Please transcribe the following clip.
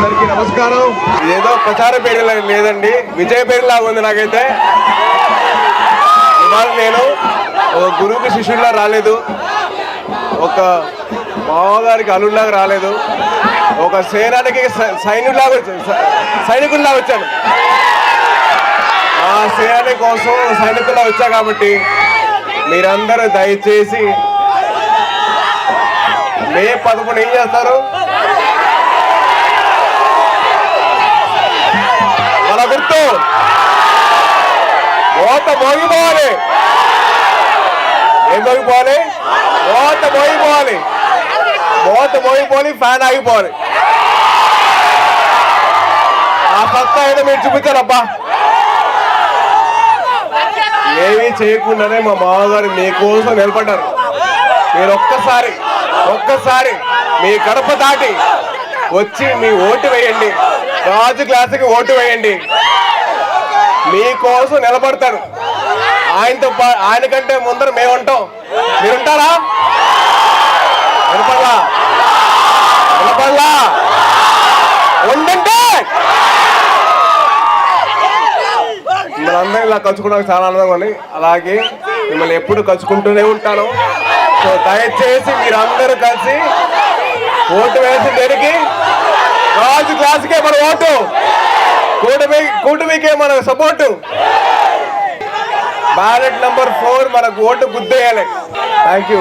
అందరికీ నమస్కారం. ఇదేదో ప్రచార పేరు లేదండి, విజయ పేరులా ఉంది నాకైతే. ఇవాళ నేను ఒక గురువుకి శిష్యుడిలా రాలేదు, ఒక మామగారికి అల్లుడిలాగా రాలేదు, ఒక సేనానికి సైనికుల్లా వచ్చాను. ఆ సేనాని కోసం సైనికుల్లా వచ్చా కాబట్టి మీరందరూ దయచేసి మే 11 ఏం చేస్తారు? మన గుర్తు మోత మోగిపోవాలి. ఏం మోగిపోవాలి? మోత మోగిపోవాలి. మోత మోగిపోవాలి, ఫ్యాన్ ఆగిపోవాలి. ఆ సత్తా ఏదో మీరు చూపించారబ్బా. ఏమీ చేయకుండానే మా మామగారు మీకోసం నిలబడ్డారు. మీరు ఒక్కసారి మీ గడప దాటి వచ్చి మీ ఓటు వేయండి, రాజు క్లాసుకి ఓటు వేయండి. మీకోసం నిలబడతారు. ఆయన కంటే ముందర మేము ఉంటాం. మీరుంటారా? నిలబడలా ఉండంటే మిమ్మల్ని ఇలా కలుసుకోవడానికి చాలా ఆనందంగా ఉంది. అలాగే మిమ్మల్ని ఎప్పుడు కలుసుకుంటూనే ఉంటాను. సో దయచేసి మీరందరూ కలిసి ఓటు వేసి దేనికి? రాజు క్లాసుకే మన ఓటు, కూటమికే మన సపోర్టు. బ్యాలెట్ నెంబర్ 4 మనకు ఓటు గుద్దేయాలి. Thank you.